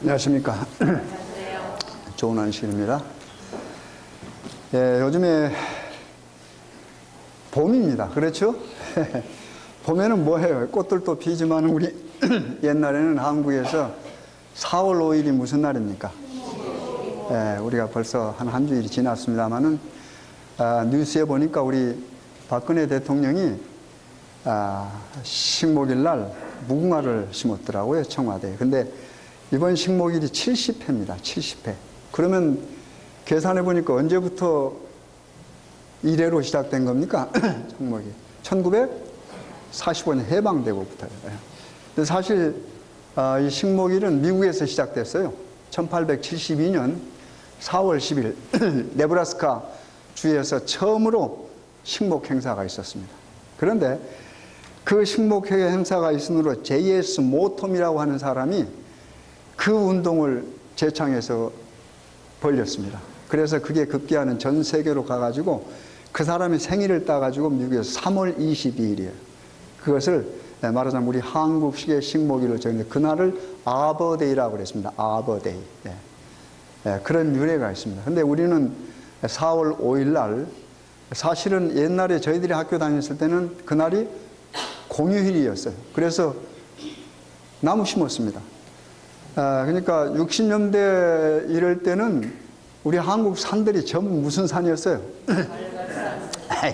안녕하십니까. 좋은 안식일입니다. 예, 요즘에 봄입니다. 그렇죠? 봄에는 뭐해요? 꽃들도 피지만 우리 옛날에는 한국에서 4월 5일이 무슨 날입니까? 예, 우리가 벌써 한 주일이 지났습니다만은 뉴스에 보니까 우리 박근혜 대통령이 식목일 날 무궁화를 심었더라고요, 청와대에. 근데 이번 식목일이 70회입니다. 70회. 그러면 계산해 보니까 언제부터 1회로 시작된 겁니까? 식목이 1945년 해방되고부터요. 근데 사실 이 식목일은 미국에서 시작됐어요. 1872년 4월 10일 네브라스카 주에서 처음으로 식목 행사가 있었습니다. 그런데 그 식목 행사가 있으므로 J.S. 모톰이라고 하는 사람이 그 운동을 제창해서 벌렸습니다. 그래서 그게 급기야는 전 세계로 가가지고 그 사람의 생일을 따가지고 미국에서 3월 22일이에요. 그것을 말하자면 우리 한국식의 식목일로 정했는데 그날을 아버데이라고 그랬습니다. 아버데이. 그런 유래가 있습니다. 근데 우리는 4월 5일 날 사실은 옛날에 저희들이 학교 다녔을 때는 그날이 공휴일이었어요. 그래서 나무 심었습니다. 그러니까 60년대 이럴 때는 우리 한국 산들이 전부 무슨 산이었어요?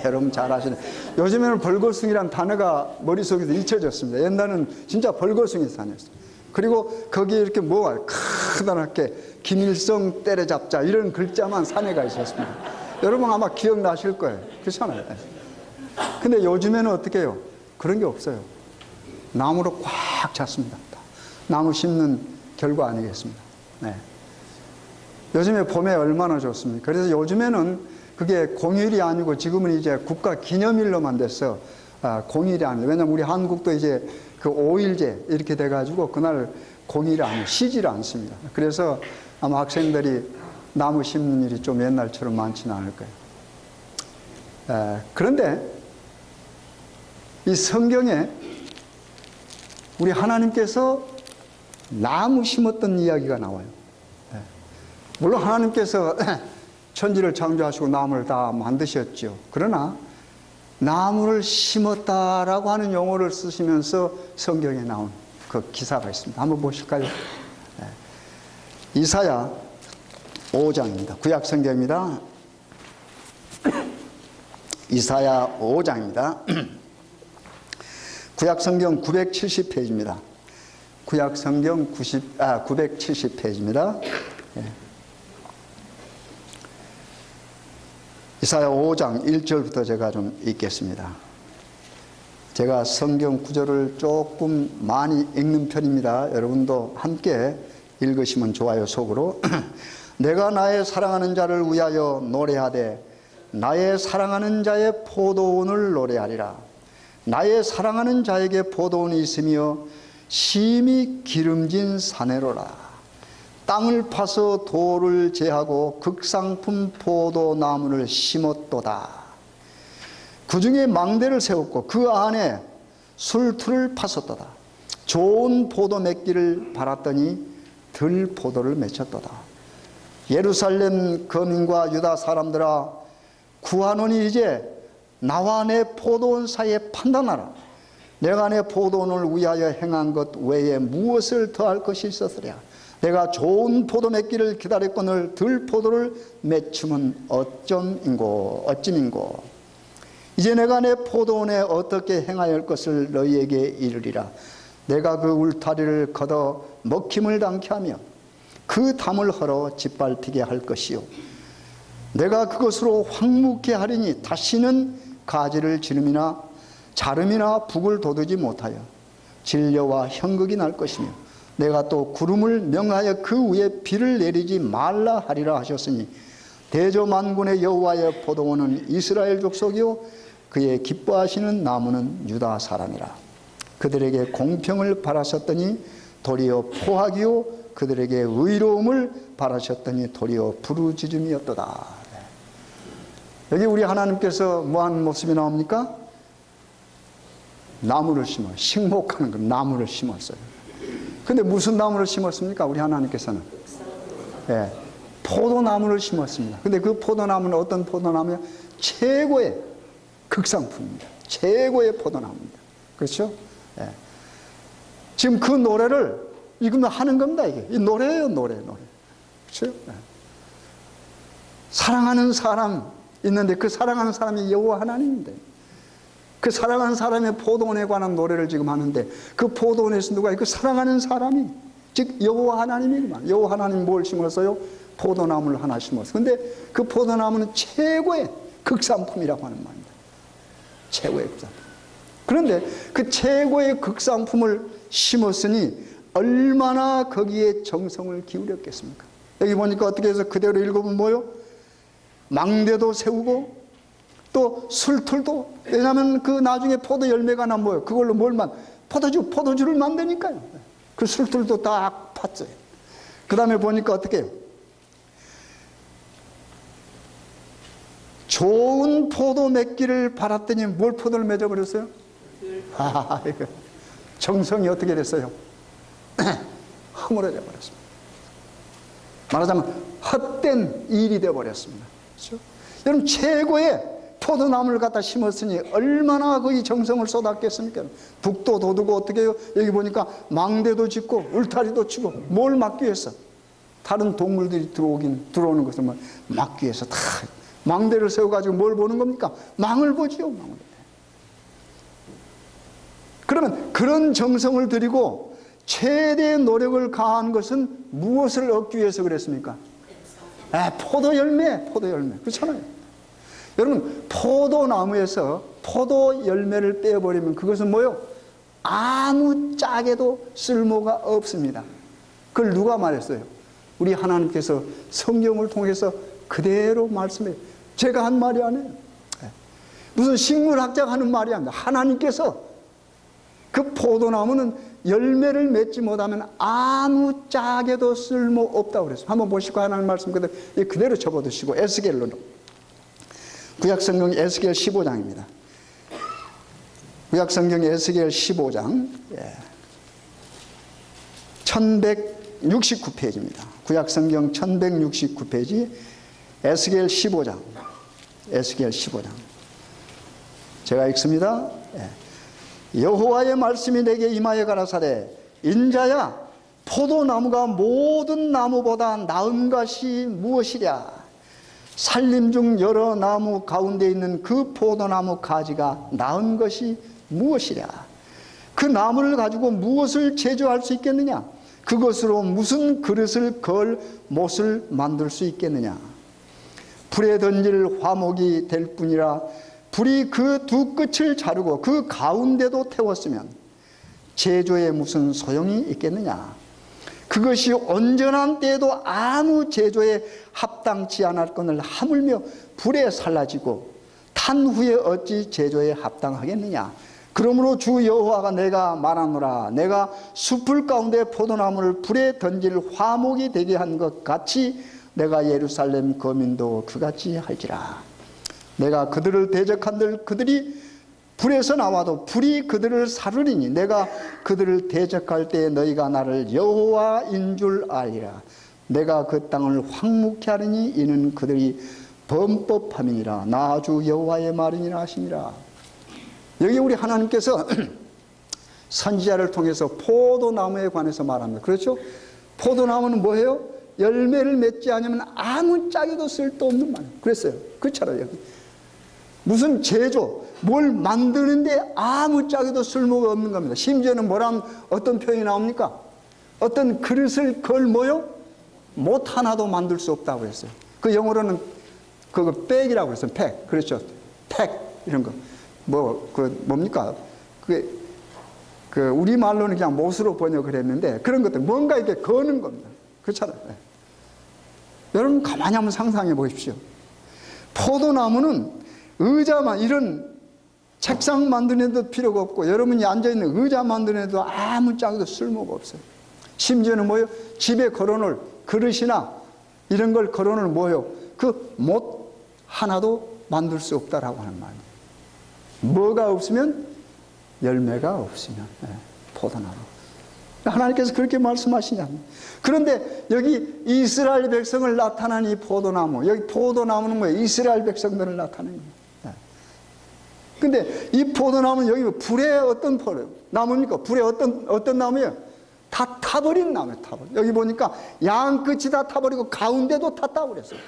여러분 잘 아시네. 요즘에는 벌거숭이란 단어가 머릿속에서 잊혀졌습니다. 옛날에는 진짜 벌거숭이 산이었어요. 그리고 거기에 이렇게 뭐가 크다랗게 김일성 때려잡자 이런 글자만 산에가 있었습니다. 여러분 아마 기억나실 거예요. 그렇잖아요. 근데 요즘에는 어떻게 해요? 그런 게 없어요. 나무로 꽉 찼습니다. 나무 심는 결과 아니겠습니다. 네. 요즘에 봄에 얼마나 좋습니까? 그래서 요즘에는 그게 공휴일이 아니고 지금은 이제 국가 기념일로만 됐어. 공휴일이 아니에요. 왜냐면 우리 한국도 이제 그 5일제 이렇게 돼가지고 그날 공휴일이 아니에요. 쉬지를 않습니다. 그래서 아마 학생들이 나무 심는 일이 좀 옛날처럼 많지는 않을 거예요. 그런데 이 성경에 우리 하나님께서 나무 심었던 이야기가 나와요. 물론 하나님께서 천지를 창조하시고 나무를 다 만드셨죠. 그러나 나무를 심었다라고 하는 용어를 쓰시면서 성경에 나온 그 기사가 있습니다. 한번 보실까요? 이사야 5장입니다. 구약 성경입니다. 이사야 5장입니다. 구약 성경 970페이지입니다. 구약 성경 970페이지입니다. 이사야 5장 1절부터 제가 좀 읽겠습니다. 제가 성경 구절을 조금 많이 읽는 편입니다. 여러분도 함께 읽으시면 좋아요. 속으로. 내가 나의 사랑하는 자를 위하여 노래하되 나의 사랑하는 자의 포도원을 노래하리라. 나의 사랑하는 자에게 포도원이 있으며 심히 기름진 사내로라. 땅을 파서 돌을 제하고 극상품 포도나무를 심었도다. 그 중에 망대를 세웠고 그 안에 술틀을 파섰도다. 좋은 포도 맺기를 바랐더니 들 포도를 맺혔도다. 예루살렘 거민과 유다 사람들아, 구하노니 이제 나와 내 포도원 사이에 판단하라. 내가 내 포도원을 위하여 행한 것 외에 무엇을 더할 것이 있었으랴. 내가 좋은 포도 맺기를 기다렸거늘 들 포도를 맺춤은 어찌민고. 이제 내가 내 포도원에 어떻게 행하여 할 것을 너희에게 이르리라. 내가 그 울타리를 걷어 먹힘을 당케 하며 그 담을 헐어 짓밟히게 할 것이요. 내가 그것으로 황무케 하리니 다시는 가지를 자름이나 북을 돋우지 못하여 진려와 형극이 날 것이며 내가 또 구름을 명하여 그 위에 비를 내리지 말라 하리라 하셨으니 대저만군의 여호와의 포도원은 이스라엘 족속이요 그의 기뻐하시는 나무는 유다 사람이라. 그들에게 공평을 바라셨더니 도리어 포악이요 그들에게 의로움을 바라셨더니 도리어 부르짖음이었도다. 여기 우리 하나님께서 뭐하는 모습이 나옵니까? 나무를 심어 식목하는 거 나무를 심었어요. 근데 무슨 나무를 심었습니까? 우리 하나님께서는. 예, 포도나무를 심었습니다. 근데 그 포도나무는 어떤 포도나무냐? 최고의 극상품입니다. 최고의 포도나무입니다. 그렇죠? 예. 지금 그 노래를 지금 하는 겁니다. 이게 이 노래예요, 노래. 그렇죠? 예. 사랑하는 사람 있는데 그 사랑하는 사람이 여호와 하나님인데, 그 사랑하는 사람의 포도원에 관한 노래를 지금 하는데, 그 포도원에서 누가 그 사랑하는 사람이 즉 여호와 하나님이구만. 여호와 하나님 뭘 심었어요? 포도나무를 하나 심었어요. 근데 그 포도나무는 최고의 극상품이라고 하는 말입니다. 최고의 극상품. 그런데 그 최고의 극상품을 심었으니 얼마나 거기에 정성을 기울였겠습니까? 여기 보니까 어떻게 해서 그대로 읽어보면 뭐요? 망대도 세우고 또 술틀도, 왜냐하면 그 나중에 포도 열매가 나면 뭐예요? 그걸로 포도주를 만드니까요. 그 술틀도 딱 팠어요. 그 다음에 보니까 어떻게 해요? 좋은 포도 맺기를 바랐더니 뭘 포도를 맺어버렸어요? 정성이 어떻게 됐어요? 허물어져 버렸습니다. 말하자면 헛된 일이 되어버렸습니다. 그렇죠? 여러분, 최고의 포도나무를 갖다 심었으니 얼마나 거기 정성을 쏟았겠습니까? 북도 돋우고 어떻게 해요? 여기 보니까 망대도 짓고 울타리도 치고, 뭘 막기 위해서? 다른 동물들이 들어오는 것을 막기 위해서 다 망대를 세워가지고 뭘 보는 겁니까? 망을 보지요, 망을. 그러면 그런 정성을 들이고 최대의 노력을 가한 것은 무엇을 얻기 위해서 그랬습니까? 포도 열매. 그렇잖아요. 여러분, 포도나무에서 포도 열매를 떼어버리면 그것은 뭐요? 아무 짝에도 쓸모가 없습니다. 그걸 누가 말했어요? 우리 하나님께서 성경을 통해서 그대로 말씀해요. 제가 한 말이 아니에요. 무슨 식물학자가 하는 말이 아닙니다. 하나님께서 그 포도나무는 열매를 맺지 못하면 아무 짝에도 쓸모없다고 그랬어요. 한번 보시고 하나님 말씀 그대로 접어두시고 에스겔로, 구약성경 에스겔 15장입니다. 구약성경 에스겔 15장 1169페이지입니다. 구약성경 1169페이지 에스겔 15장. 에스겔 15장. 제가 읽습니다. 여호와의 말씀이 내게 임하여 가라사대, 인자야, 포도나무가 모든 나무보다 나은 것이 무엇이랴? 산림 중 여러 나무 가운데 있는 그 포도나무 가지가 나은 것이 무엇이랴? 그 나무를 가지고 무엇을 제조할 수 있겠느냐? 그것으로 무슨 그릇을 걸 못을 만들 수 있겠느냐? 불에 던질 화목이 될 뿐이라 불이 그 두 끝을 자르고 그 가운데도 태웠으면 제조에 무슨 소용이 있겠느냐? 그것이 온전한 때에도 아무 제조에 합당치 않았거늘 하물며 불에 살라지고 탄 후에 어찌 제조에 합당하겠느냐? 그러므로 주 여호와가 내가 말하노라, 내가 숲을 가운데 포도나무를 불에 던질 화목이 되게 한 것 같이 내가 예루살렘 거민도 그같이 할지라. 내가 그들을 대적한들 그들이 불에서 나와도 불이 그들을 사르리니 내가 그들을 대적할 때 너희가 나를 여호와인 줄 알리라. 내가 그 땅을 황무케 하리니 이는 그들이 범법함이니라. 나 주 여호와의 말이니라 하시니라. 여기 우리 하나님께서 선지자를 통해서 포도나무에 관해서 말합니다. 그렇죠? 포도나무는 뭐예요? 열매를 맺지 않으면 아무 짝에도 쓸데없는 말. 그랬어요. 그렇잖아요. 여기 무슨 제조, 뭘 만드는데 아무 짝에도 쓸모가 없는 겁니다. 심지어는 뭐라면 어떤 표현이 나옵니까? 어떤 그릇을 걸 뭐요? 못 하나도 만들 수 없다고 했어요. 그 영어로는 그거 백이라고 했어요. 팩. 그렇죠. 팩 이런 거. 뭡니까? 그게 우리 말로는 그냥 못으로 번역을 했는데 그런 것들 뭔가 이렇게 거는 겁니다. 그렇잖아요. 네. 여러분 가만히 한번 상상해 보십시오. 포도나무는 의자만, 이런 책상 만드는 데도 필요가 없고 여러분이 앉아있는 의자 만드는 데도 아무 짝에도 쓸모가 없어요. 심지어는 뭐예요? 집에 걸어놓을 그릇이나 이런 걸 걸어놓을 뭐예요? 그 못 하나도 만들 수 없다라고 하는 말이에요. 뭐가 없으면? 열매가 없으면. 포도나무. 하나님께서 그렇게 말씀하시냐. 그런데 여기 이스라엘 백성을 나타난 이 포도나무, 여기 포도나무는 뭐예요? 이스라엘 백성들을 나타내는 거예요. 근데 이 포도나무는 여기 불의 어떤 나무입니까? 불의 어떤 나무예요? 다 타버린 나무예요. 타버린. 여기 보니까 양 끝이 다 타버리고 가운데도 다 타버렸어요.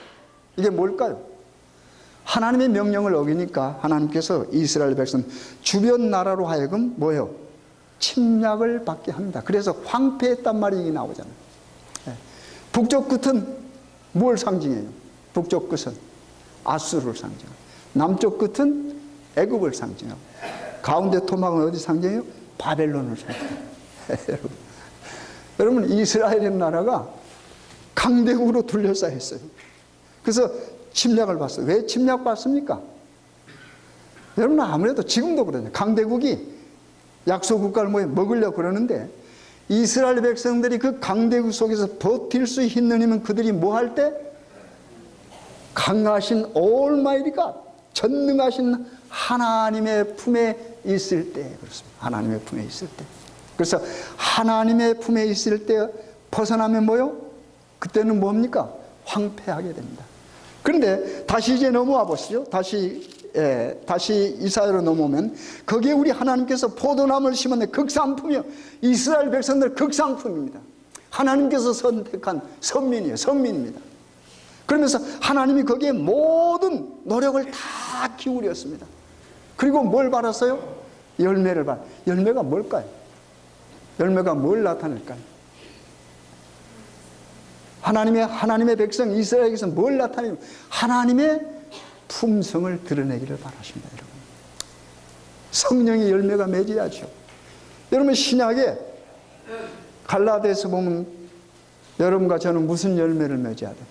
이게 뭘까요? 하나님의 명령을 어기니까 하나님께서 이스라엘 백성 주변 나라로 하여금 뭐예요? 침략을 받게 합니다. 그래서 황폐했단 말이 나오잖아요. 북쪽 끝은 뭘 상징해요? 북쪽 끝은 아수르를 상징해요. 남쪽 끝은 애굽을 상징하고, 가운데 토막은 어디 상징해요? 바벨론을 상징해요. 여러분, 이스라엘 나라가 강대국으로 둘러싸여 있어요. 그래서 침략을 받았어요. 왜 침략받습니까? 여러분, 아무래도 지금도 그러죠. 강대국이 약소국가를 먹으려고 그러는데, 이스라엘 백성들이 그 강대국 속에서 버틸 수 있는 힘은 그들이 뭐 할 때? 강하신 올마이리가, 전능하신 하나님의 품에 있을 때 그렇습니다. 하나님의 품에 있을 때. 그래서 하나님의 품에 있을 때 벗어나면 뭐요? 그때는 뭡니까? 황폐하게 됩니다. 그런데 다시 이제 넘어와 보시죠. 다시 이사야로 넘어오면 거기에 우리 하나님께서 포도나무를 심었는데 극상품이요. 이스라엘 백성들 극상품입니다. 하나님께서 선택한 선민입니다. 그러면서 하나님이 거기에 모든 노력을 다 기울였습니다. 그리고 뭘 받았어요? 열매를 열매가 뭘까요? 열매가 뭘 나타낼까요? 하나님의 백성 이스라엘에게서 뭘 나타내요? 하나님의 품성을 드러내기를 바라십니다, 여러분. 성령의 열매가 맺어야죠. 여러분, 신약에 갈라디아서 보면 여러분과 저는 무슨 열매를 맺어야 돼요?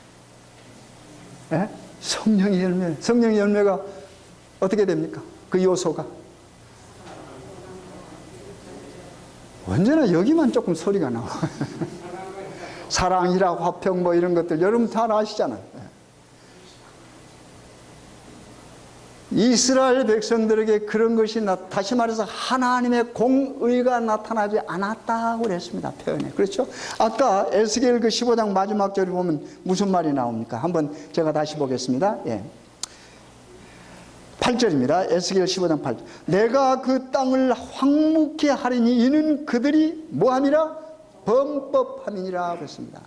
예? 성령의 열매. 성령의 열매가 어떻게 됩니까? 그 요소가 언제나 여기만 조금 소리가 나와. 사랑이라 화평 뭐 이런 것들 여러분 잘 아시잖아요. 이스라엘 백성들에게 그런 것이 다시 말해서 하나님의 공의가 나타나지 않았다고 그랬습니다. 표현에. 그렇죠? 아까 에스겔 그 15장 마지막 절에 보면 무슨 말이 나옵니까? 한번 제가 다시 보겠습니다. 8절입니다. 에스겔 15장 8절. 내가 그 땅을 황무케 하리니 이는 그들이 뭐함이라? 범법함이니라 그랬습니다.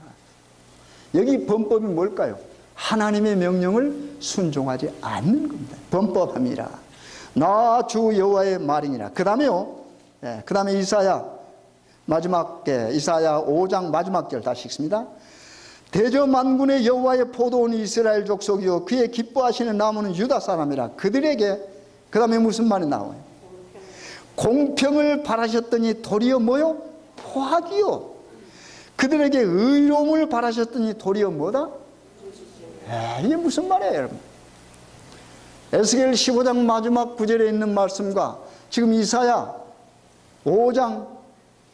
여기 범법이 뭘까요? 하나님의 명령을 순종하지 않는 겁니다. 범법함이라. 나 주 여호와의 말이니라. 그 다음에요. 그 다음에 이사야 5장 마지막 절 다시 읽습니다. 대저만군의 여호와의 포도원 이스라엘 족속이요 그의 기뻐하시는 나무는 유다 사람이라. 그들에게 그 다음에 무슨 말이 나와요? 공평을 바라셨더니 도리어 뭐요? 포악이요. 그들에게 의로움을 바라셨더니 도리어 뭐다? 이게 무슨 말이에요, 여러분? 에스겔 15장 마지막 9절에 있는 말씀과 지금 이사야 5장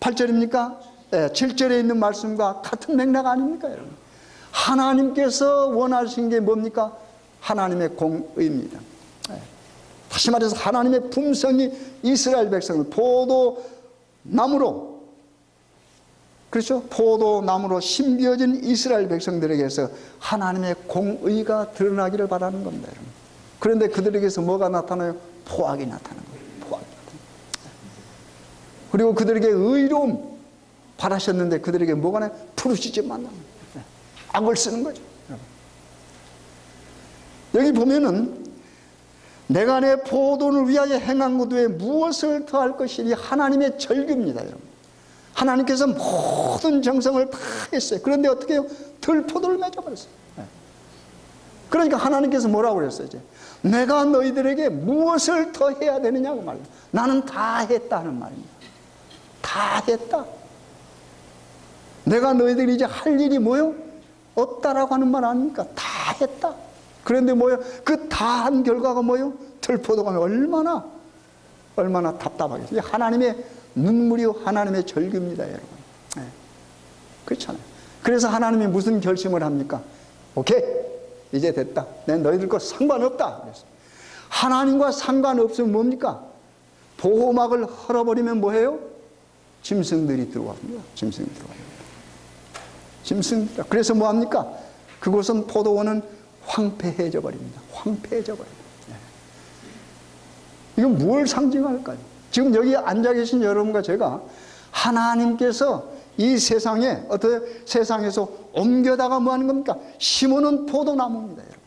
8절입니까? 7절에 있는 말씀과 같은 맥락 아닙니까, 여러분? 하나님께서 원하신 게 뭡니까? 하나님의 공의입니다. 다시 말해서 하나님의 품성이 이스라엘 백성을 포도나무로, 그렇죠? 포도나무로 심겨진 이스라엘 백성들에게서 하나님의 공의가 드러나기를 바라는 겁니다, 여러분. 그런데 그들에게서 뭐가 나타나요? 포악이 나타나는 거예요. 포악이 나타나는 거예요. 그리고 그들에게 의로움 바라셨는데 그들에게 뭐가 나요? 푸르시지만 나요. 악을 쓰는 거죠. 여기 보면은 내가 내 포도를 위하여 행한 것 외에 무엇을 더할 것이니 하나님의 절규입니다, 여러분. 하나님께서 모든 정성을 다 했어요. 그런데 어떻게 해요? 들포도를 맺어버렸어요. 그러니까 하나님께서 뭐라고 그랬어요? 이제 내가 너희들에게 무엇을 더 해야 되느냐고 말이에요. 나는 다 했다 하는 말입니다. 다 했다. 내가 너희들이 이제 할 일이 뭐요? 없다라고 하는 말 아닙니까? 다 했다. 그런데 뭐요? 그 다 한 결과가 뭐요? 들포도가 얼마나 답답하겠어요. 하나님의 눈물이요, 하나님의 절규입니다, 여러분. 그렇잖아요. 그래서 하나님이 무슨 결심을 합니까? 오케이, 이제 됐다. 내 너희들 거 상관없다. 그랬어요. 하나님과 상관없으면 뭡니까? 보호막을 헐어버리면 뭐예요? 짐승들이 들어왔습니다. 짐승이 들어와요. 짐승. 그래서 뭐합니까? 그곳은 포도원은 황폐해져 버립니다. 황폐해져 버립니다. 이건 뭘 상징할까요? 지금 여기 앉아 계신 여러분과 제가 하나님께서 이 세상에 어떻게 세상에서 옮겨다가 뭐 하는 겁니까? 심어놓은 포도나무입니다. 여러분.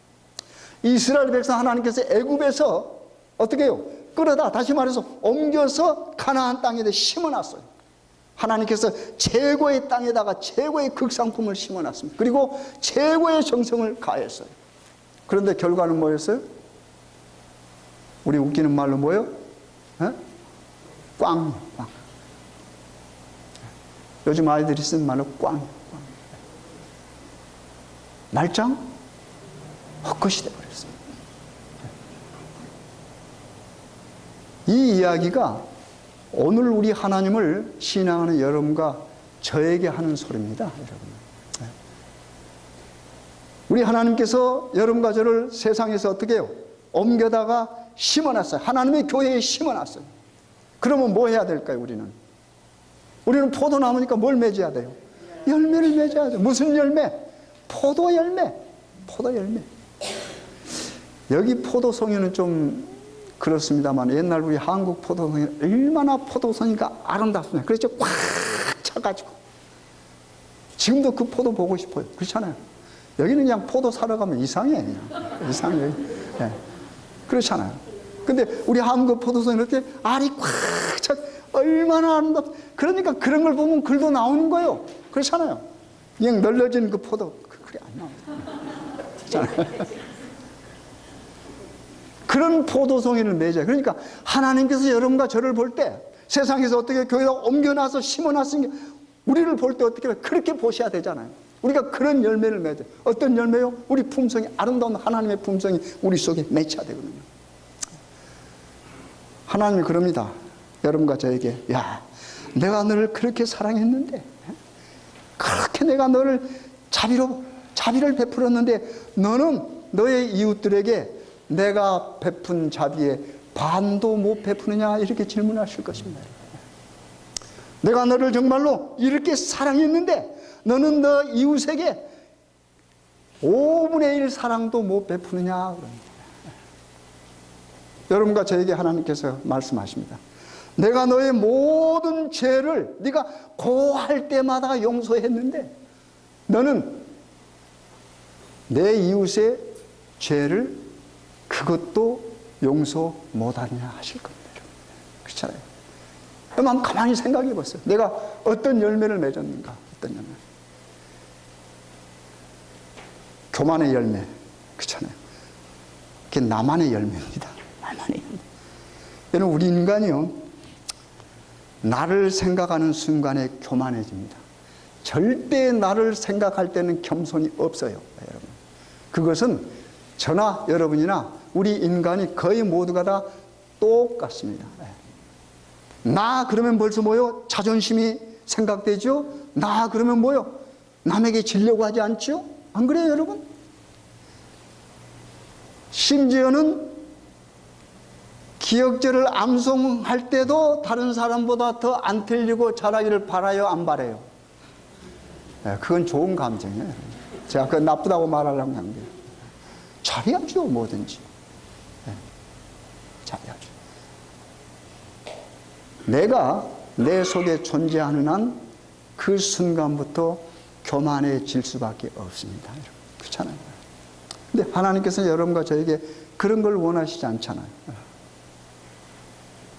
이스라엘 백성 하나님께서 애굽에서 어떻게 해요? 끌어다 다시 말해서 옮겨서 가나안 땅에 심어놨어요. 하나님께서 최고의 땅에다가 최고의 극상품을 심어놨습니다. 그리고 최고의 정성을 가했어요. 그런데 결과는 뭐였어요? 우리 웃기는 말로 뭐예요? 꽝. 요즘 아이들이 쓰는 말로 꽝. 말짱? 헛것이 되어버렸습니다. 이 이야기가 오늘 우리 하나님을 신앙하는 여러분과 저에게 하는 소리입니다. 여러분. 우리 하나님께서 여러분과 저를 세상에서 어떻게 해요? 옮겨다가 심어놨어요. 하나님의 교회에 심어놨어요. 그러면 뭐 해야 될까요? 우리는 포도나무니까 뭘 맺어야 돼요? 열매를 맺어야 돼요. 무슨 열매? 포도 열매. 포도 열매. 여기 포도송이는 좀 그렇습니다만 옛날 우리 한국 포도송이 얼마나 포도송이가 아름답습니다. 그렇죠? 꽉 차가지고. 지금도 그 포도 보고 싶어요. 그렇잖아요. 여기는 그냥 포도 사러 가면 이상해. 이상해. 네. 그렇잖아요. 근데 우리 한국 포도송이는 이렇게 알이 꽉 차, 얼마나 아름답. 그러니까 그런 걸 보면 글도 나오는 거예요. 그렇잖아요. 그냥 널려진 그 포도, 그게 안 나옵니다. 그렇잖아요. 그런 포도송이를 맺어요. 그러니까 하나님께서 여러분과 저를 볼 때 세상에서 어떻게 교회에다 옮겨놔서 심어놨으니까 우리를 볼 때 어떻게 그렇게 보셔야 되잖아요. 우리가 그런 열매를 맺어요. 어떤 열매요? 우리 품성이, 아름다운 하나님의 품성이 우리 속에 맺혀야 되거든요. 하나님이 그럽니다. 여러분과 저에게, 야, 내가 너를 그렇게 사랑했는데, 그렇게 내가 너를 자비를 베풀었는데 너는 너의 이웃들에게 내가 베푼 자비에 반도 못 베푸느냐, 이렇게 질문하실 것입니다. 내가 너를 정말로 이렇게 사랑했는데 너는 너 이웃에게 5분의 1 사랑도 못 베푸느냐 그럽니다. 여러분과 저에게 하나님께서 말씀하십니다. 내가 너의 모든 죄를 네가 고할 때마다 용서했는데 너는 내 이웃의 죄를 그것도 용서 못하느냐 하실 겁니다. 그렇잖아요. 그럼 가만히 생각해 보세요. 내가 어떤 열매를 맺었는가? 어떤 열매? 교만의 열매. 그렇잖아요. 그게 나만의 열매입니다. 나만의 열매. 여러분, 우리 인간이요, 나를 생각하는 순간에 교만해집니다. 절대 나를 생각할 때는 겸손이 없어요. 여러분. 그것은 저나 여러분이나 우리 인간이 거의 모두가 다 똑같습니다. 나 그러면 벌써 뭐요? 자존심이 생각되죠? 나 그러면 뭐요? 남에게 지려고 하지 않죠? 안 그래요, 여러분? 심지어는 기억절을 암송할 때도 다른 사람보다 더 안 틀리고 잘하기를 바라요, 안 바라요? 그건 좋은 감정이에요. 제가 그건 나쁘다고 말하려고 한 거예요. 잘해야죠, 뭐든지. 잘해야죠. 내가 내 속에 존재하는 한 그 순간부터 교만해질 수밖에 없습니다. 그렇잖아요. 근데 하나님께서는 여러분과 저에게 그런 걸 원하시지 않잖아요.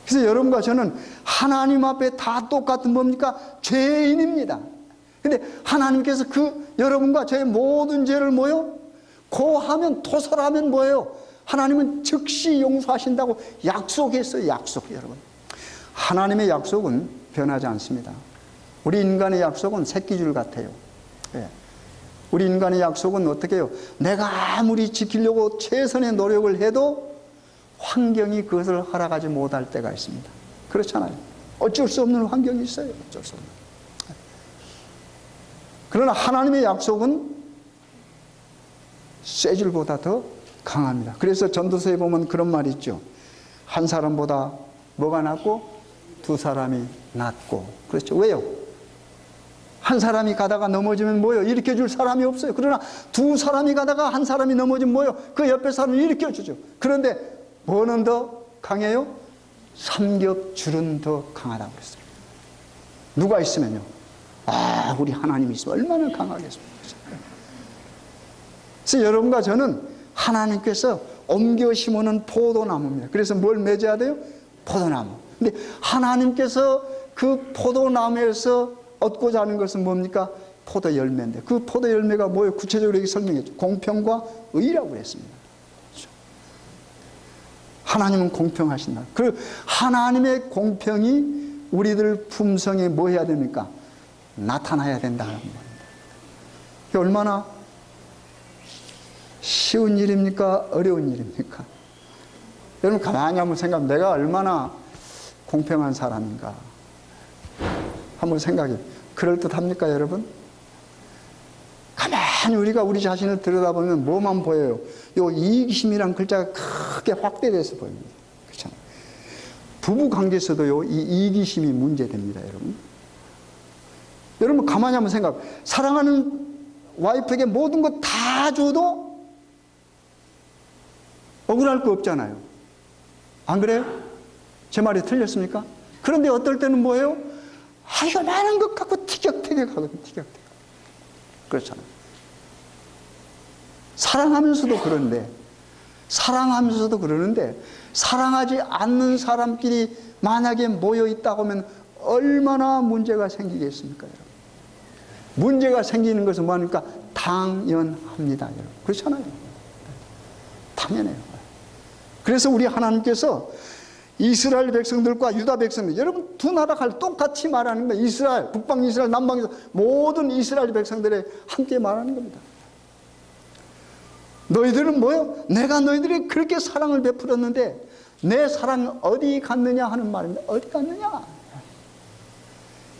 그래서 여러분과 저는 하나님 앞에 다 똑같은 뭡니까? 죄인입니다. 근데 하나님께서 그 여러분과 저의 모든 죄를 뭐요? 고하면, 토설하면 뭐예요? 하나님은 즉시 용서하신다고 약속했어요. 약속, 여러분. 하나님의 약속은 변하지 않습니다. 우리 인간의 약속은 새끼줄 같아요. 예. 우리 인간의 약속은 어떻게 해요? 내가 아무리 지키려고 최선의 노력을 해도 환경이 그것을 허락하지 못할 때가 있습니다. 그렇잖아요. 어쩔 수 없는 환경이 있어요. 어쩔 수 없는. 그러나 하나님의 약속은 쇠줄보다 더 강합니다. 그래서 전도서에 보면 그런 말이 있죠. 한 사람보다 뭐가 낫고? 두 사람이 낫고. 그렇죠. 왜요? 한 사람이 가다가 넘어지면 뭐요? 일으켜 줄 사람이 없어요. 그러나 두 사람이 가다가 한 사람이 넘어지면 뭐요? 그 옆에 사람을 일으켜 주죠. 그런데 뭐는 더 강해요? 삼겹줄은 더 강하다고 그랬어요. 누가 있으면요? 아, 우리 하나님이 있으면 얼마나 강하겠습니까? 그래서 여러분과 저는 하나님께서 옮겨 심어놓은 포도나무입니다. 그래서 뭘 맺어야 돼요? 포도나무. 근데 하나님께서 그 포도나무에서 얻고자 하는 것은 뭡니까? 포도 열매인데 그 포도 열매가 뭐예요? 구체적으로 여기 설명했죠. 공평과 의라고 그랬습니다. 그렇죠? 하나님은 공평하신다. 그 하나님의 공평이 우리들 품성에 뭐 해야 됩니까? 나타나야 된다는 겁니다. 이게 얼마나 쉬운 일입니까? 어려운 일입니까? 여러분 가만히 한번 생각하면 내가 얼마나 공평한 사람인가 한번 생각해. 그럴듯합니까 여러분? 가만히 우리가 우리 자신을 들여다보면 뭐만 보여요? 요 이기심이란 글자가 크게 확대돼서 보입니다. 그렇잖아요. 부부 관계에서도요 이 이기심이 문제됩니다 여러분. 여러분 가만히 한번 생각. 사랑하는 와이프에게 모든 것 다 줘도 억울할 거 없잖아요. 안 그래요? 제 말이 틀렸습니까? 그런데 어떨 때는 뭐예요? 아, 이거 많은 것 갖고 티격태격하거든요. 티격태격. 그렇잖아요. 사랑하면서도 그러는데 사랑하지 않는 사람끼리 만약에 모여 있다고 하면 얼마나 문제가 생기겠습니까, 여러분? 문제가 생기는 것은 뭐합니까? 당연합니다, 여러분. 그렇잖아요. 당연해요. 그래서 우리 하나님께서 이스라엘 백성들과 유다 백성들, 여러분 두 나라가 똑같이 말하는 거예요. 이스라엘, 북방 이스라엘, 남방 이스라엘, 모든 이스라엘 백성들에 함께 말하는 겁니다. 너희들은 뭐요? 내가 너희들이 그렇게 사랑을 베풀었는데 내 사랑이 어디 갔느냐 하는 말입니다. 어디 갔느냐?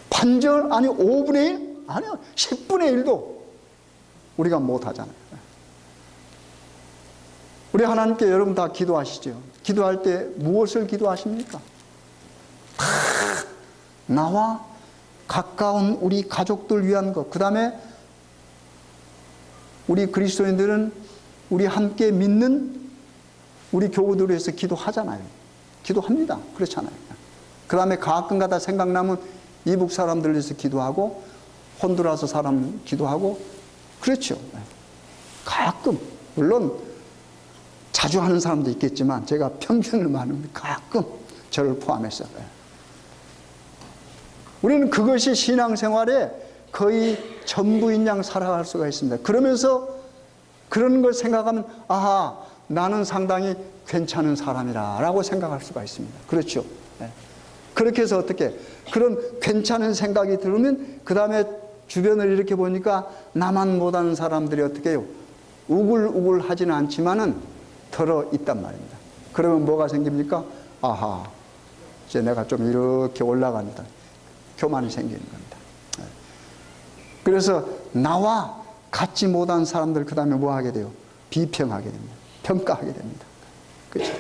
반절, 아니 5분의 1? 아니요, 10분의 1도 우리가 못하잖아요. 우리 하나님께 여러분 다 기도하시죠. 기도할 때 무엇을 기도하십니까? 다 나와 가까운 우리 가족들 위한 것. 그 다음에 우리 그리스도인들은 우리 함께 믿는 우리 교우들을 위해서 기도하잖아요. 기도합니다. 그렇잖아요. 그 다음에 가끔가다 생각나면 이북 사람들을 위해서 기도하고 혼두라스 사람 기도하고 그렇죠. 가끔 물론 자주 하는 사람도 있겠지만 제가 평균을 말하면 가끔 저를 포함해서 우리는 그것이 신앙생활에 거의 전부인 양 살아갈 수가 있습니다. 그러면서 그런 걸 생각하면 아하, 나는 상당히 괜찮은 사람이라 라고 생각할 수가 있습니다. 그렇죠. 그렇게 해서 어떻게 그런 괜찮은 생각이 들으면 그 다음에 주변을 이렇게 보니까 나만 못하는 사람들이 어떻게 해요? 우글우글 하지는 않지만은 덜어 있단 말입니다. 그러면 뭐가 생깁니까? 아하, 이제 내가 좀 이렇게 올라간다. 교만이 생기는 겁니다. 그래서 나와 같지 못한 사람들 그 다음에 뭐 하게 돼요? 비평하게 됩니다. 평가하게 됩니다. 그렇죠?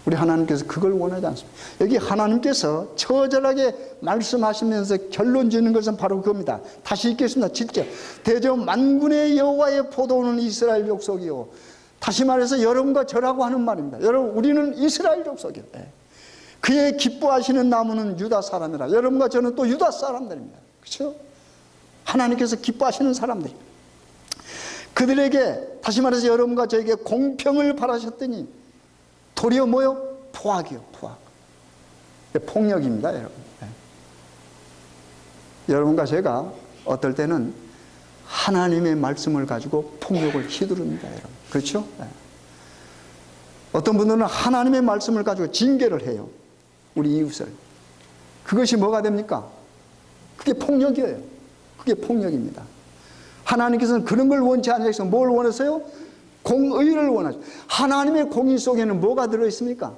우리 하나님께서 그걸 원하지 않습니다. 여기 하나님께서 처절하게 말씀하시면서 결론 지는 것은 바로 그겁니다. 다시 읽겠습니다. 7절. 대저 만군의 여호와의 포도는 이스라엘 족속이요. 다시 말해서 여러분과 저라고 하는 말입니다. 여러분, 우리는 이스라엘 족속이에요. 그의 기뻐하시는 나무는 유다 사람이라. 여러분과 저는 또 유다 사람들입니다. 그렇죠? 하나님께서 기뻐하시는 사람들. 그들에게 다시 말해서 여러분과 저에게 공평을 바라셨더니 도리어 뭐요? 포악이요. 포악. 폭력입니다, 여러분. 여러분과 제가 어떨 때는 하나님의 말씀을 가지고 폭력을 휘두릅니다, 여러분. 그렇죠? 어떤 분들은 하나님의 말씀을 가지고 징계를 해요. 우리 이웃을. 그것이 뭐가 됩니까? 그게 폭력이에요. 그게 폭력입니다. 하나님께서는 그런 걸 원치 않으셔서 뭘 원하세요? 공의를 원하죠. 하나님의 공의 속에는 뭐가 들어있습니까?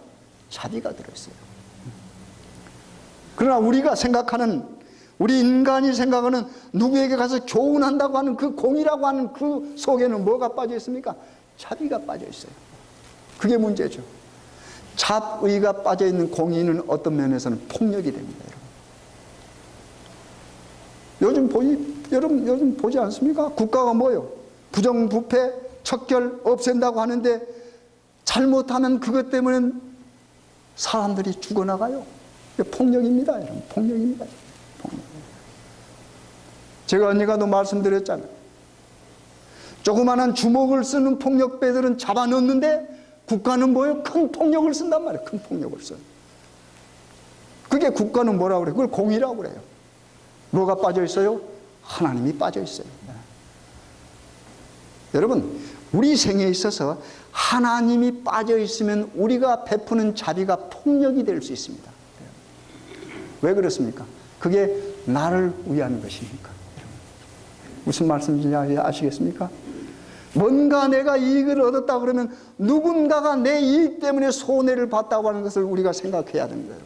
자비가 들어있어요. 그러나 우리가 생각하는, 우리 인간이 생각하는 누구에게 가서 교훈한다고 하는 그 공의라고 하는 그 속에는 뭐가 빠져 있습니까? 자비가 빠져 있어요. 그게 문제죠. 잡의가 빠져있는 공의는 어떤 면에서는 폭력이 됩니다. 여러분 요즘 보지 않습니까? 국가가 뭐예요? 부정부패, 척결 없앤다고 하는데 잘못하면 그것 때문에 사람들이 죽어나가요. 폭력입니다. 여러분, 폭력입니다. 제가 언니가도 말씀드렸잖아요. 조그마한 주먹을 쓰는 폭력배들은 잡아넣는데 국가는 뭐예요? 큰 폭력을 쓴단 말이에요. 큰 폭력을 써요. 그게 국가는 뭐라고 그래요? 그걸 공의라고 그래요. 뭐가 빠져 있어요? 하나님이 빠져 있어요. 여러분, 우리 생에 있어서 하나님이 빠져 있으면 우리가 베푸는 자비가 폭력이 될 수 있습니다. 왜 그렇습니까? 그게 나를 위한 것이니까. 무슨 말씀인지 아시겠습니까? 뭔가 내가 이익을 얻었다 그러면 누군가가 내 이익 때문에 손해를 봤다고 하는 것을 우리가 생각해야 됩니다.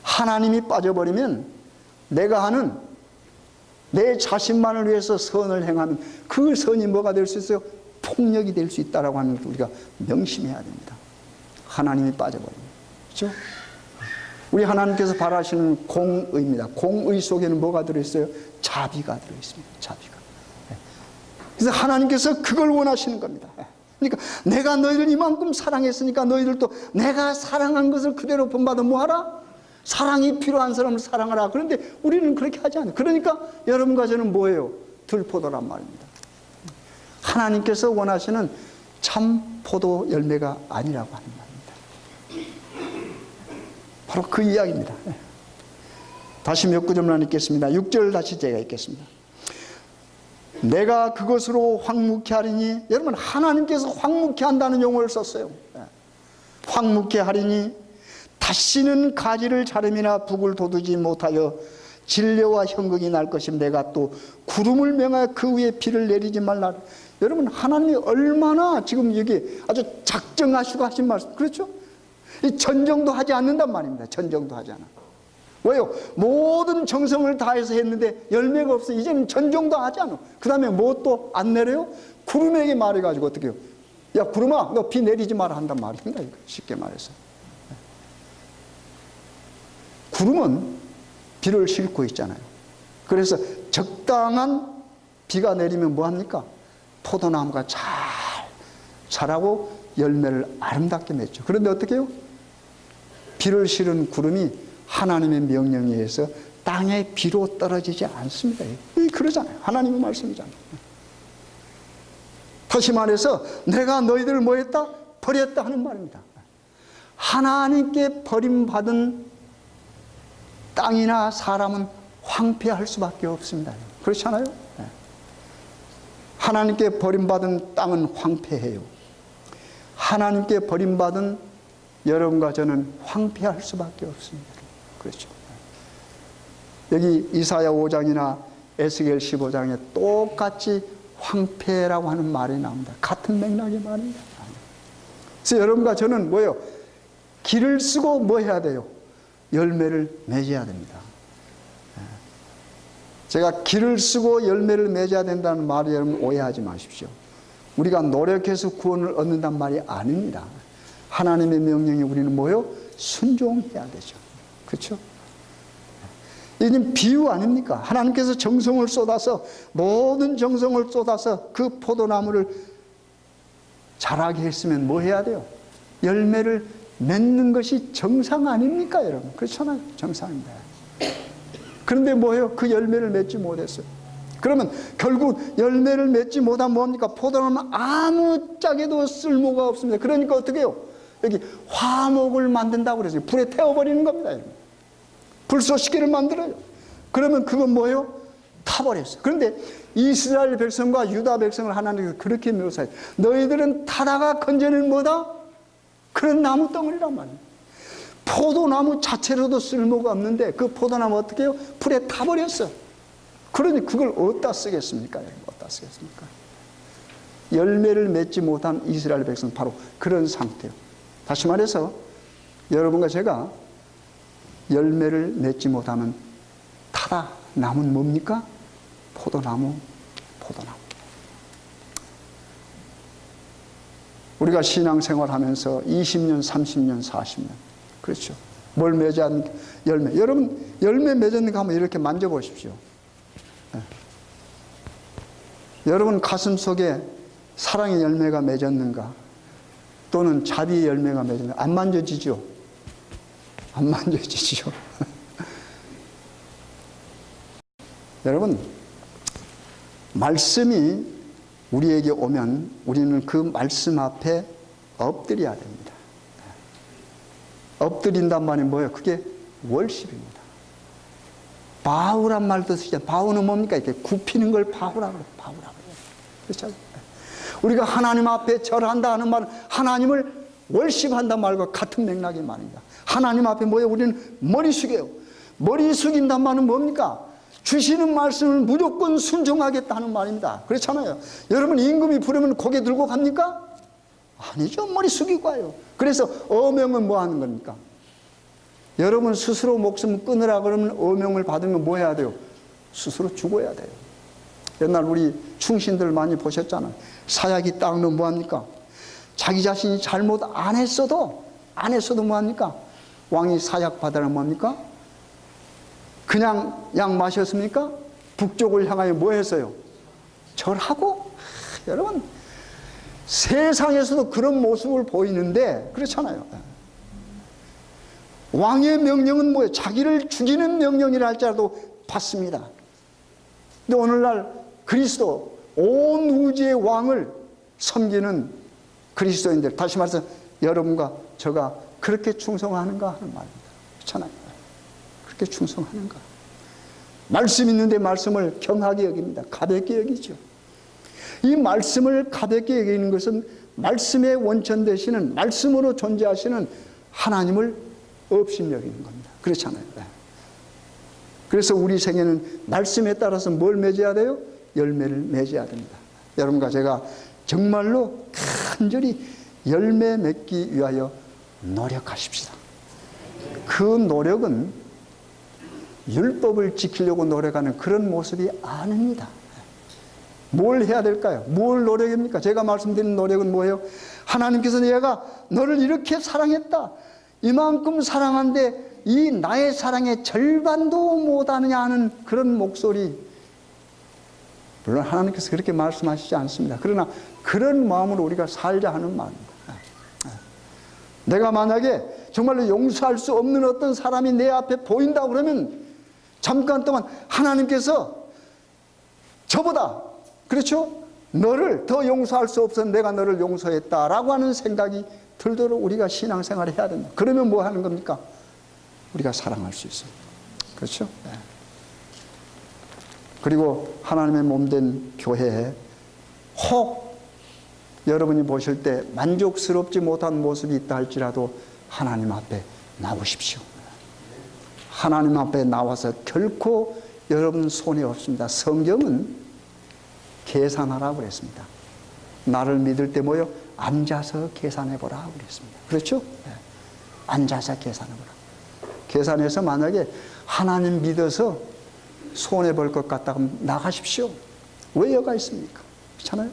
하나님이 빠져버리면 내가 하는 내 자신만을 위해서 선을 행하면 그 선이 뭐가 될 수 있어요? 폭력이 될 수 있다고 하는 것을 우리가 명심해야 됩니다. 하나님이 빠져버리면. 그렇죠? 우리 하나님께서 바라시는 공의입니다. 공의 속에는 뭐가 들어있어요? 자비가 들어있습니다. 자비가. 그래서 하나님께서 그걸 원하시는 겁니다. 그러니까 내가 너희를 이만큼 사랑했으니까 너희들도 내가 사랑한 것을 그대로 본받아 뭐하라? 사랑이 필요한 사람을 사랑하라. 그런데 우리는 그렇게 하지 않아요. 그러니까 여러분과 저는 뭐예요? 들포도란 말입니다. 하나님께서 원하시는 참 포도 열매가 아니라고 하는 말입니다. 바로 그 이야기입니다. 다시 몇 구절만 읽겠습니다. 6절 다시 제가 읽겠습니다. 내가 그것으로 황무케 하리니, 여러분 하나님께서 황무케 한다는 용어를 썼어요. 황무케 하리니 다시는 가지를 자름이나 북을 돋우지 못하여 진려와 형극이 날 것임. 내가 또 구름을 명하여 그 위에 비를 내리지 말라. 여러분 하나님이 얼마나 지금 여기 아주 작정하시고 하신 말씀, 그렇죠? 이 전정도 하지 않는단 말입니다. 전정도 하지 않아. 왜요? 모든 정성을 다해서 했는데 열매가 없어. 이제는 전정도 하지 않아. 그 다음에 뭐 또 안 내려요? 구름에게 말해가지고 어떻게 해요? 야 구름아 너 비 내리지 마라 한단 말입니다. 쉽게 말해서. 구름은 비를 싣고 있잖아요. 그래서 적당한 비가 내리면 뭐합니까? 포도나무가 잘 자라고 열매를 아름답게 맺죠. 그런데 어떻게 해요? 비를 실은 구름이 하나님의 명령에 의해서 땅에 비로 떨어지지 않습니다. 그러잖아요. 하나님의 말씀이잖아요. 다시 말해서 내가 너희들을 뭐 했다? 버렸다 하는 말입니다. 하나님께 버림받은 땅이나 사람은 황폐할 수밖에 없습니다. 그렇지 않아요? 하나님께 버림받은 땅은 황폐해요. 하나님께 버림받은 여러분과 저는 황폐할 수밖에 없습니다. 그렇죠. 여기 이사야 5장이나 에스겔 15장에 똑같이 황폐라고 하는 말이 나옵니다. 같은 맥락의 말입니다. 그래서 여러분과 저는 뭐예요? 길을 쓰고 뭐 해야 돼요? 열매를 맺어야 됩니다. 제가 길을 쓰고 열매를 맺어야 된다는 말이 여러분 오해하지 마십시오. 우리가 노력해서 구원을 얻는단 말이 아닙니다. 하나님의 명령에 우리는 뭐예요? 순종해야 되죠. 그렇죠? 이는 비유 아닙니까? 하나님께서 정성을 쏟아서 모든 정성을 쏟아서 그 포도나무를 자라게 했으면 뭐 해야 돼요? 열매를 맺는 것이 정상 아닙니까 여러분? 그렇잖아요. 정상입니다. 그런데 뭐예요? 그 열매를 맺지 못했어요. 그러면 결국 열매를 맺지 못하면 뭡니까? 포도나무는 아무짝에도 쓸모가 없습니다. 그러니까 어떻게 해요? 여기 화목을 만든다고 그랬어요. 불에 태워버리는 겁니다. 불쏘시개를 만들어요. 그러면 그건 뭐예요? 타버렸어요. 그런데 이스라엘 백성과 유다 백성을 하나님께서 그렇게 묘사해요. 너희들은 타다가 건져낸 뭐다? 그런 나무 덩어리란 말이에요. 포도나무 자체로도 쓸모가 없는데 그 포도나무 어떻게 해요? 불에 타버렸어. 그러니 그걸 어디다 쓰겠습니까? 어디다 쓰겠습니까? 열매를 맺지 못한 이스라엘 백성은 바로 그런 상태예요. 다시 말해서 여러분과 제가 열매를 맺지 못하면 타다 남은 뭡니까? 포도나무, 포도나무. 우리가 신앙생활 하면서 20년, 30년, 40년. 그렇죠. 뭘 맺었는가? 열매. 여러분, 열매 맺었는가 한번 이렇게 만져보십시오. 네. 여러분 가슴 속에 사랑의 열매가 맺었는가? 또는 자비의 열매가 맺었는가? 안 만져지죠? 안 만져지죠? 여러분, 말씀이 우리에게 오면 우리는 그 말씀 앞에 엎드려야 됩니다. 엎드린단 말이 뭐예요? 그게 월십입니다. 바우란 말도 쓰잖아요. 바우는 뭡니까? 이렇게 굽히는 걸 바우라 그래요. 바우라 그래요. 그렇죠? 우리가 하나님 앞에 절한다 하는 말은 하나님을 월십한다 말과 같은 맥락의 말입니다. 하나님 앞에 뭐예요? 우리는 머리 숙여요. 머리 숙인단 말은 뭡니까? 주시는 말씀을 무조건 순종하겠다는 말입니다. 그렇잖아요. 여러분 임금이 부르면 고개 들고 갑니까? 아니죠. 머리 숙이고 가요. 그래서 어명은 뭐 하는 겁니까? 여러분 스스로 목숨 끊으라 그러면 어명을 받으면 뭐 해야 돼요? 스스로 죽어야 돼요. 옛날 우리 충신들 많이 보셨잖아요. 사약이 딱 넣으면 뭐 합니까? 자기 자신이 잘못 안 했어도 뭐 합니까? 왕이 사약 받으라 뭐 합니까? 그냥 약 마셨습니까? 북쪽을 향하여 뭐 했어요? 절하고? 여러분 세상에서도 그런 모습을 보이는데 그렇잖아요. 왕의 명령은 뭐예요? 자기를 죽이는 명령이라 할지라도 받습니다. 근데 오늘날 그리스도 온 우주의 왕을 섬기는 그리스도인들, 다시 말해서 여러분과 저가 그렇게 충성하는가 하는 말입니다. 그렇잖아요. 그렇게 충성하는가? 말씀 있는데 말씀을 경하게 여깁니다. 가볍게 여기죠. 이 말씀을 가볍게 여기는 것은 말씀의 원천 되시는 말씀으로 존재하시는 하나님을 없인 여기는 겁니다. 그렇잖아요. 그래서 우리 생애는 말씀에 따라서 뭘 맺어야 돼요? 열매를 맺어야 됩니다. 여러분과 제가 정말로 간절히 열매 맺기 위하여 노력하십시다. 그 노력은 율법을 지키려고 노력하는 그런 모습이 아닙니다. 뭘 해야 될까요? 뭘 노력입니까? 제가 말씀드리는 노력은 뭐예요? 하나님께서 내가 너를 이렇게 사랑했다. 이만큼 사랑한데 이 나의 사랑의 절반도 못하느냐 하는 그런 목소리. 물론 하나님께서 그렇게 말씀하시지 않습니다. 그러나 그런 마음으로 우리가 살자 하는 마음입니다. 내가 만약에 정말로 용서할 수 없는 어떤 사람이 내 앞에 보인다 그러면 잠깐 동안 하나님께서 저보다 그렇죠? 너를 더 용서할 수 없어서 내가 너를 용서했다라고 하는 생각이 들도록 우리가 신앙생활을 해야 된다. 그러면 뭐 하는 겁니까? 우리가 사랑할 수 있습니다. 그렇죠? 네. 그리고 하나님의 몸된 교회에 혹 여러분이 보실 때 만족스럽지 못한 모습이 있다 할지라도 하나님 앞에 나오십시오. 하나님 앞에 나와서 결코 여러분 손해 없습니다. 성경은 계산하라고 그랬습니다. 나를 믿을 때 뭐요? 앉아서 계산해보라 그랬습니다. 그렇죠? 네. 앉아서 계산해보라. 계산해서 만약에 하나님 믿어서 손해볼 것 같다 그러면 나가십시오. 왜 여가 있습니까? 그렇잖아요?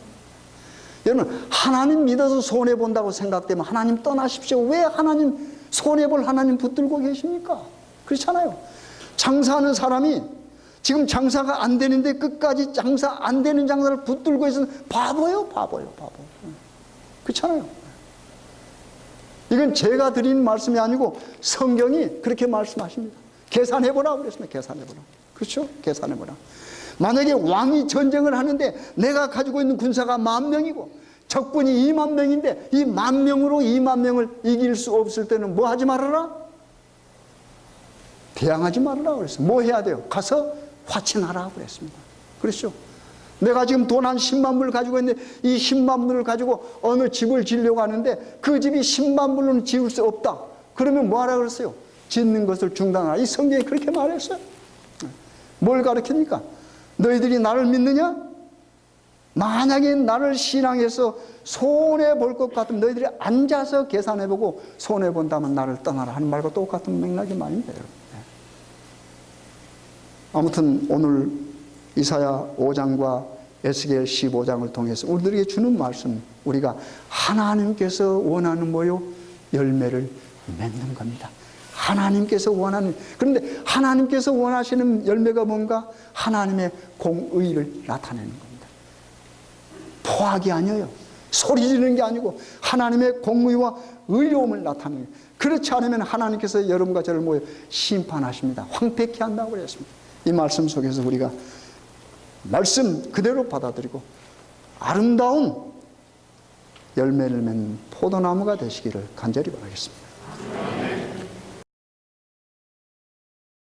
여러분 하나님 믿어서 손해본다고 생각되면 하나님 떠나십시오. 왜 하나님 손해볼 하나님 붙들고 계십니까? 그렇잖아요. 장사하는 사람이 지금 장사가 안 되는데 끝까지 장사 안 되는 장사를 붙들고 있으면 바보예요. 바보. 그렇잖아요. 이건 제가 드린 말씀이 아니고 성경이 그렇게 말씀하십니다. 계산해보라 그랬습니다. 계산해보라. 그렇죠? 계산해보라. 만약에 왕이 전쟁을 하는데 내가 가지고 있는 군사가 10,000명이고 적군이 20,000명인데 이 10,000명으로 20,000명을 이길 수 없을 때는 뭐 하지 말아라? 대항하지 말아라 그랬어요. 뭐 해야 돼요? 가서 화친하라 그랬습니다. 그렇죠? 내가 지금 돈 한 10만 불 가지고 있는데 이 10만 불을 가지고 어느 집을 지으려고 하는데 그 집이 10만 불로는 지을 수 없다. 그러면 뭐 하라 그랬어요? 짓는 것을 중단하라. 이 성경이 그렇게 말했어요. 뭘 가르칩니까? 너희들이 나를 믿느냐? 만약에 나를 신앙해서 손해볼 것 같으면 너희들이 앉아서 계산해보고 손해본다면 나를 떠나라 하는 말과 똑같은 맥락이 말입니다. 여러분. 아무튼 오늘 이사야 5장과 에스겔 15장을 통해서 우리들에게 주는 말씀, 우리가 하나님께서 원하는 뭐요? 열매를 맺는 겁니다. 하나님께서 원하는, 그런데 하나님께서 원하시는 열매가 뭔가? 하나님의 공의를 나타내는 겁니다. 포악이 아니에요. 소리 지르는 게 아니고 하나님의 공의와 의로움을 나타내는 거예요. 그렇지 않으면 하나님께서 여러분과 저를 모여 심판하십니다. 황폐케 한다고 그랬습니다. 이 말씀 속에서 우리가 말씀 그대로 받아들이고 아름다운 열매를 맺는 포도나무가 되시기를 간절히 바라겠습니다.